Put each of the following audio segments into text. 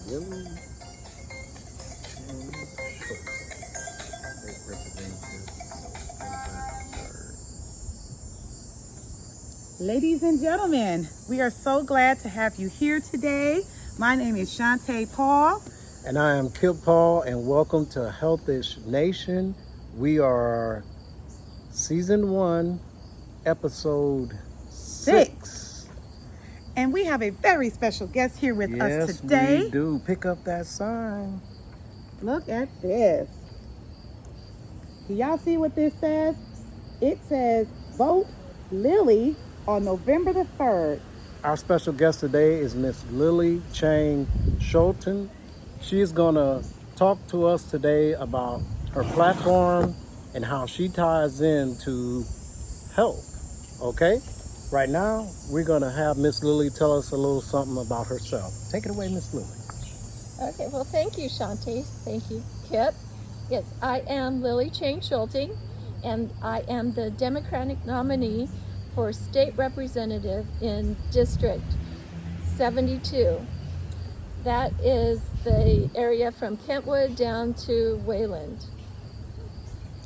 Lily Cheng-Schulting, State Representative, November 3rd. Ladies and gentlemen, we are so glad to have you here today. My name is Shantae Paul. And I am Kip Paul, and welcome to Healthish Nation. We are Season 1, Episode 6. And we have a very special guest here with us today. Yes, we do. Pick up that sign. Look at this. Do y'all see what this says? It says, vote Lily on November the 3rd. Our special guest today is Miss Lily Cheng-Schulting. She is going to talk to us today about her platform and how she ties into health. Okay? Right now, we're going to have Miss Lily tell us a little something about herself. Take it away, Miss Lily. Okay, well, thank you, Shantae. Thank you, Kip. Yes, I am Lily Cheng-Schulting, and I am the Democratic nominee for State Representative in District 72. That is the area from Kentwood down to Wayland.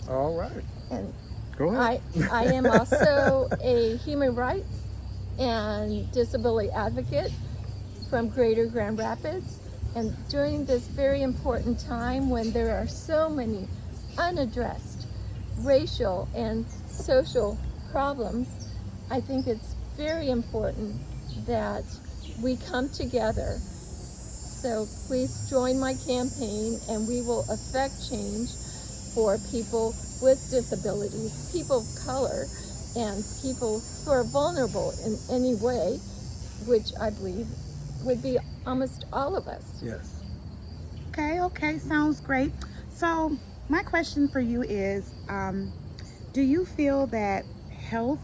All right. And Go ahead. I am also a human rights and disability advocate from Greater Grand Rapids. And during this very important time when there are so many unaddressed racial and social problems, I think it's very important that we come together. So please join my campaign and we will affect change for people with disabilities, people of color, and people who are vulnerable in any way, which I believe would be almost all of us. Yes. Okay, sounds great. So my question for you is, do you feel that health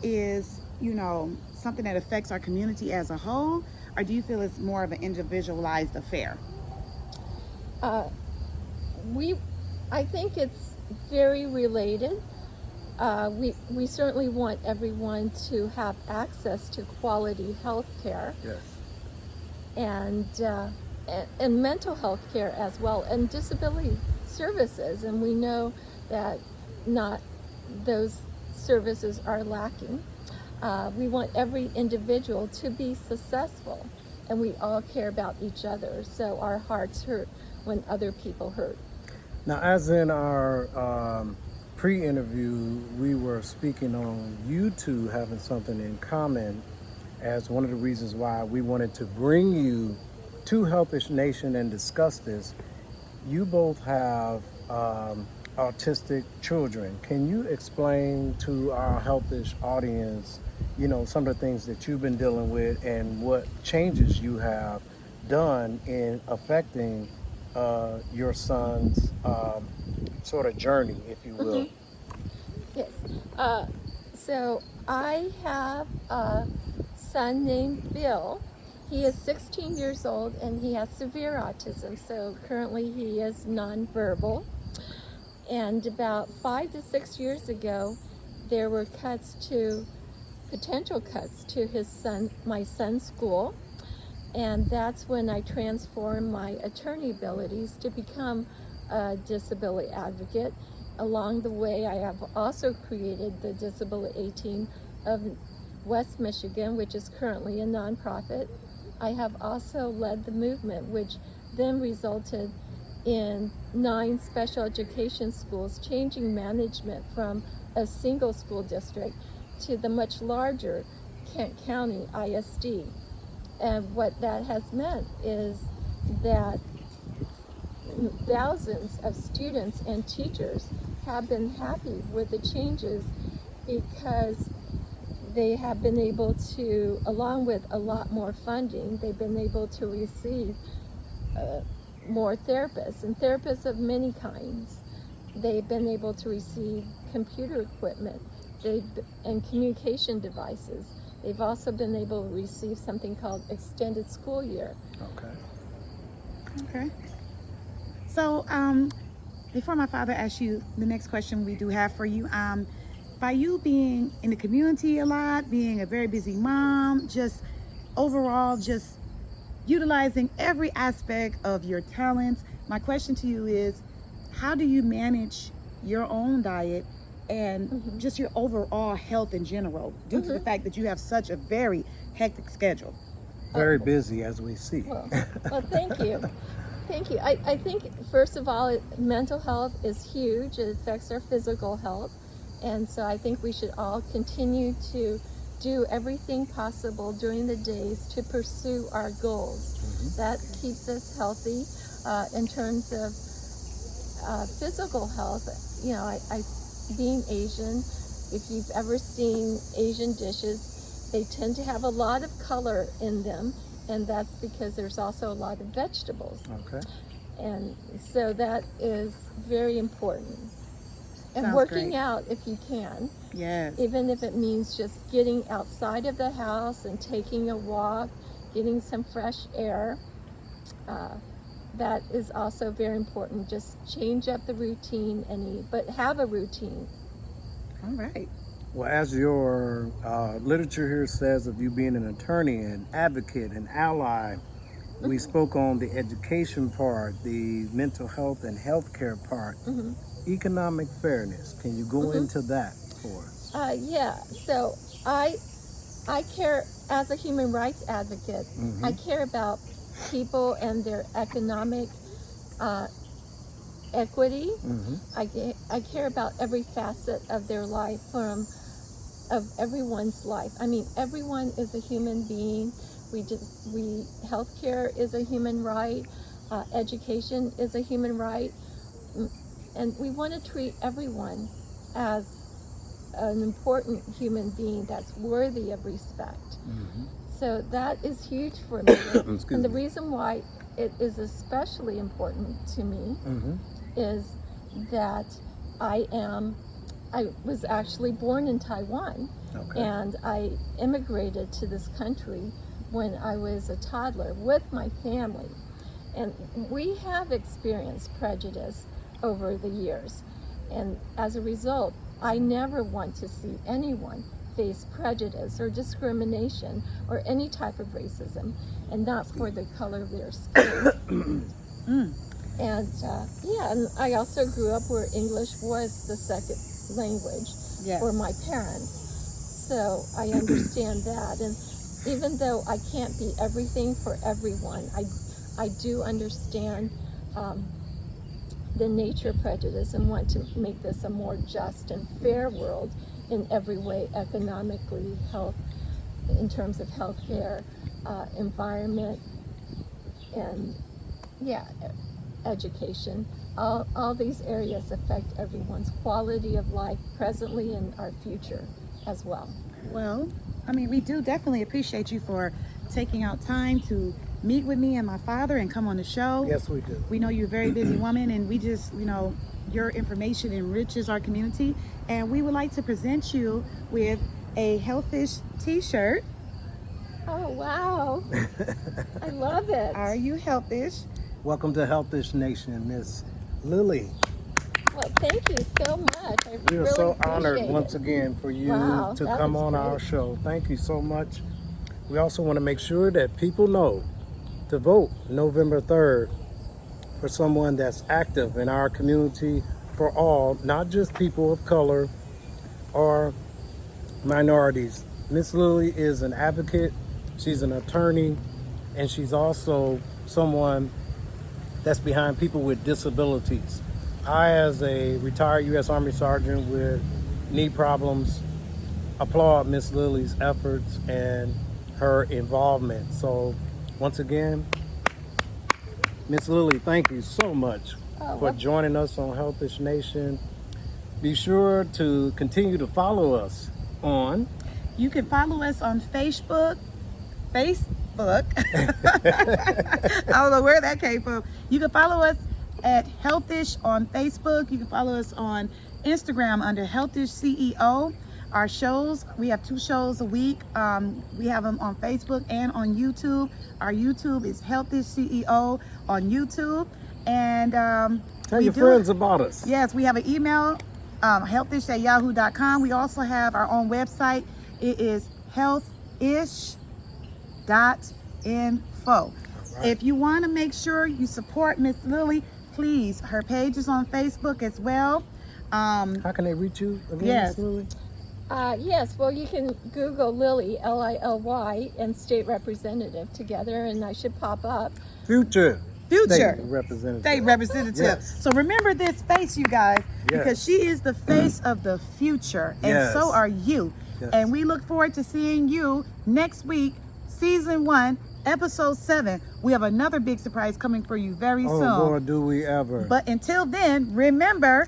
is, something that affects our community as a whole, or do you feel it's more of an individualized affair? I think it's very related. We certainly want everyone to have access to quality health care. Yes. And mental health care as well, and disability services. And we know that not those services are lacking. We want every individual to be successful, and we all care about each other, so our hearts hurt when other people hurt. Now, as in our pre-interview, we were speaking on you two having something in common as one of the reasons why we wanted to bring you to Healthish Nation and discuss this. You both have autistic children. Can you explain to our Healthish audience, some of the things that you've been dealing with and what changes you have done in affecting your son's sort of journey, if you will? Mm-hmm. Yes. So I have a son named Bill. He is 16 years old and he has severe autism. So currently he is nonverbal. And about 5 to 6 years ago, there were potential cuts to my son's school. And that's when I transformed my attorney abilities to become a disability advocate. Along the way, I have also created the Disability Team of West Michigan, which is currently a nonprofit. I have also led the movement, which then resulted in 9 special education schools, changing management from a single school district to the much larger Kent County ISD. And what that has meant is that thousands of students and teachers have been happy with the changes because they have been able to, along with a lot more funding, they've been able to receive more therapists, and therapists of many kinds. They've been able to receive computer equipment and communication devices. They've also been able to receive something called extended school year. Okay. So, before my father asks you the next question we do have for you, by you being in the community a lot, being a very busy mom, just overall, just utilizing every aspect of your talents. My question to you is, how do you manage your own diet and just your overall health in general, due to the fact that you have such a very hectic schedule? Very busy, as we see. Well, thank you. Thank you. I think, first of all, mental health is huge. It affects our physical health. And so I think we should all continue to do everything possible during the days to pursue our goals. That keeps us healthy. In terms of physical health, you know, I being Asian, if you've ever seen Asian dishes, they tend to have a lot of color in them, and that's because there's also a lot of vegetables. Okay. And so that is very important. And Sounds working great. out if you can, Yes. even if it means just getting outside of the house and taking a walk, getting some fresh air, that is also very important. Just change up the routine and eat, but have a routine. All right. Well, as your literature here says of you being an attorney, an advocate, an ally, we spoke on the education part, the mental health and healthcare part, economic fairness. Can you go into that for us? Yeah, so I care, as a human rights advocate, I care about people and their economic equity. I care about every facet of their life, of everyone's life. I mean, everyone is a human being. Healthcare is a human right. Education is a human right. And we want to treat everyone as an important human being that's worthy of respect. So that is huge for me. And the reason why it is especially important to me is that I was actually born in Taiwan, and I immigrated to this country when I was a toddler with my family. And we have experienced prejudice over the years. And as a result, I never want to see anyone face prejudice or discrimination or any type of racism, and not for the color of their skin. And and I also grew up where English was the second language for my parents. So I understand that. And even though I can't be everything for everyone, I do understand the nature of prejudice and want to make this a more just and fair world in every way, economically, health, in terms of healthcare, environment, and education. All these areas affect everyone's quality of life presently and our future as well. Well, I mean, we do definitely appreciate you for taking out time to meet with me and my father and come on the show. Yes, we do. We know you're a very busy woman, and we just, your information enriches our community. And we would like to present you with a Healthish t-shirt. Oh, wow. I love it. Are you healthish? Welcome to Healthish Nation, Miss Lily. Well, thank you so much. We are so honored once again for you to come on our show. Thank you so much. We also want to make sure that people know to vote November 3rd for someone that's active in our community, for all, not just people of color or minorities. Miss Lily is an advocate, she's an attorney, and she's also someone that's behind people with disabilities. I, as a retired U.S. Army Sergeant with knee problems, applaud Miss Lily's efforts and her involvement. So once again, Miss Lily, thank you so much for joining us on Healthish Nation. Be sure to continue to follow us on. You can follow us on Facebook. I don't know where that came from. You can follow us at Healthish on Facebook. You can follow us on Instagram under Healthish CEO. Our shows, we have 2 shows a week. We have them on Facebook and on YouTube. Our YouTube is Healthish CEO on YouTube. And tell your friends about us. Yes, we have an email, healthish@yahoo.com. We also have our own website. It is healthish.info. Right. If you want to make sure you support Miss Lily, please. Her page is on Facebook as well. How can they reach you again, Yes. Miss Lily? Yes, well, you can Google Lily, Lily, and state representative together, and I should pop up. Future Future State Representative. State Representative. Yes. So remember this face, you guys, Yes. because she is the face of the future, and Yes. so are you. Yes. And we look forward to seeing you next week, season 1, episode 7. We have another big surprise coming for you very Oh, soon. boy, do we ever. But until then, remember,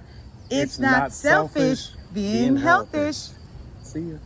it's not selfish being healthy. healthish. See you.